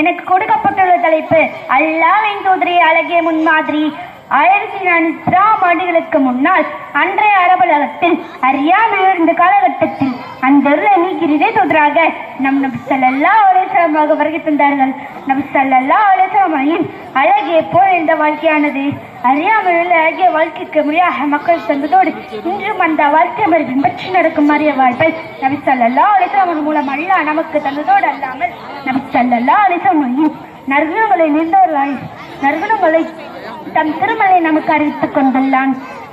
எனக்கு கொடுக்கப்பட்டுள்ள தலைப்பு அல்லாஹ்வின் தூதரே அழகிய முன்மாதிரி. 1400 ஆண்டுகளுக்கு முன்னால் அன்றைய அரபுலகத்தில் அறியாமல் இருந்த காலகட்டத்தில் அந்த நீக்கிறதே தூதராக நபி ஸல்லல்லாஹு அலைஹி வஸல்லம் வருகை தந்தார்கள். நபி ஸல்லல்லாஹு அலைஹி வஸல்லம் அழகிய போல் இந்த வாழ்க்கையானது அறியாமல் அழகிய வாழ்க்கைக்கு முறையாக மக்கள் தந்ததோடு இன்றும் அந்த வாழ்க்கை முறை பின்பற்றி நடக்கும் அரிய வாழ்க்கை நபி ஸல்லல்லாஹு அலைஹி வஸல்லம் மூலம் அல்லாஹ் நமக்கு தந்ததோடு அல்லாமல் நபி ஸல்லல்லாஹு அலைஹி வஸல்லம் நற்குணங்களை நிறைந்தவர்களாய் நற்குணங்களை தம் திருமலை நமக்கு அறிவித்துக் கொண்டுள்ளான்.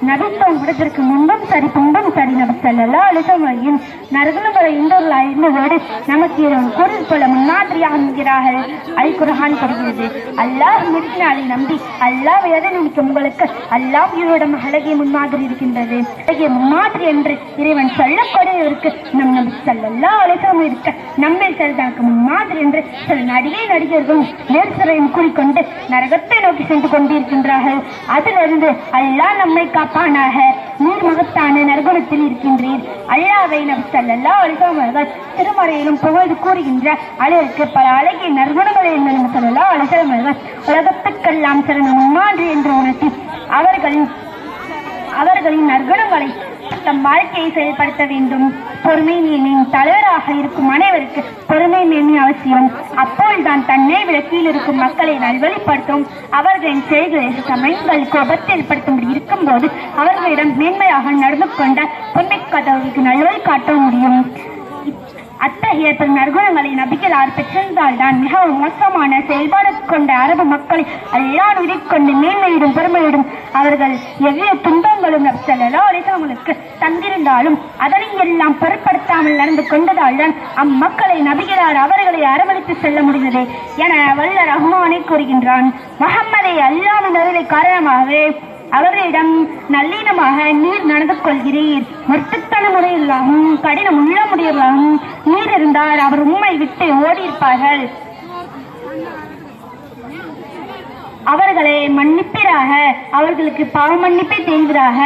நபித்துவம் விடுவதற்கு முன்பும் சரி பின்பும் சரி நபி ஸல்லல்லாஹு அலைஹி வஸல்லம் நற்குணங்களை இருந்தவர்களாயிருந்ததோடு நமக்கு குரல் போல முன்மாதிரியாக என்கிறார்கள். அல் குர்ஆன் கூறுகிறது, அல்லாஹ் முடித்தினாலை நம்பி அல்லாஹ் எதை நினைக்கும் உங்களுக்கு அல்லாஹ் இவரிடம் அழகிய முன்மாதிரி இருக்கின்றது. அழகிய முன்மாதிரி என்று இறைவன் சொல்லக்கூடியவருக்கு நம் நபி ஸல்லல்லாஹு அலைஹி வஸல்லம் இருக்க நம்மில் சில தனக்கு முன்மாதிரி என்று சில நடிகர்களும் நேர்சரையும் கூறிக்கொண்டு நரகத்தை நோக்கி சென்று கொண்டிருக்கின்றார்கள். அதிலிருந்து அல்லாஹ் நம்மை காப்பானாக. நீர் மகத்தான நற்குணத்தில் இருக்கின்றீர். அல்லாஹ்வை நபி ஸல்லல்லாஹு அலைஹி வஸல்லம் திருமறையிலும் புகழ்ந்து கூறுகின்ற அளவிற்கு பல அழகிய நற்குணங்களை நபி ஸல்லல்லாஹு அலைஹி வஸல்லம் உலகத்துக்கெல்லாம் சிறந்த முன்மாதிரி என்று உணர்த்தி அவர்களின் நற்குணங்களை தம் வாழ்க்கையை செயல்படுத்த வேண்டும். பொறுமை மேன்மையின் தலைவராக இருக்கும் அனைவருக்கு பொறுமை மேன்மை அவசியம். அப்போதுதான் தன்னை விட கீழ் இருக்கும் மக்களை நல்வழிப்படுத்தும். அவர்களின் செயல்களை சமயங்கள் கோபத்தை ஏற்படுத்தும்படி இருக்கும் போது அவர்களிடம் மேன்மையாக நடந்து கொண்ட பொன்மைக்காதவர்களுக்கு நல்வழி காட்ட முடியும். அத்தகைய பெரும் நற்குணங்களை நபிகளார் பெற்றிருந்தால்தான் மிகவும் மோசமான செயல்பாடு கொண்ட அரபு மக்களை அல்லாஹ் உயிரிக்கொண்டு மேன்மையிடும் பெருமையிடும் அவர்கள் எவ்வளவு துன்பங்களும் நபி ஸல்லல்லாஹு அலைஹி வஸல்லம் தந்திருந்தாலும் அதனை எல்லாம் பொருட்படுத்தாமல் நடந்து கொண்டதால்தான் அம்மக்களை நபிகளார் அவர்களை அரவணைத்து செல்ல முடிந்தது என வல்ல ரஹ்மானே கூறுகின்றான். முஹம்மதை அல்லாஹ்வின் அருளை காரணமாகவே அவர்களிடம் நல்லினமாக நீர் நடந்து கொள்கிறீர். முரட்டுத்தன முறையிலாகவும் கடினம் உள்ள முடியலாகவும் நீர் இருந்தால் அவர் உம்மை விட்டு ஓடியிருப்பார்கள். அவர்களை மன்னிப்பீராக, அவர்களுக்கு பாவ மன்னிப்பை செய்வீராக.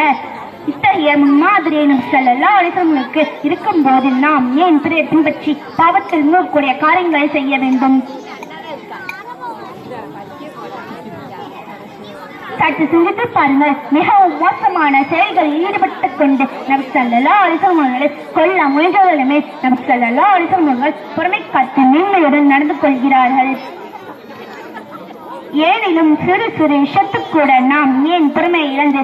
இத்தகைய முன்மாதிரியை நபி ஸல்லல்லாஹு அலைஹி வஸல்லம் இருக்கும் போதில் நாம் ஏன் பின்பற்றி பாவத்தில் மூடக்கூடிய காரியங்களை செய்ய வேண்டும்? சற்று சிந்தித்து பாருங்கள். மிகவும் மோசமான செயல்களில் ஈடுபட்டுக் கொண்டு நபி ஸல்லல்லாஹு அலைஹி வஸல்லம் கொல்ல முயன்றவர்களுமே நபி ஸல்லல்லாஹு அலைஹி வஸல்லம் பொறுமை காத்து மேன்மையுடன் நடந்து கொள்கிறார்கள். ஏனிலும் சிறு சிறு விஷயத்துக்கு கூட நாம் ஏன் பொறுமையை இழந்து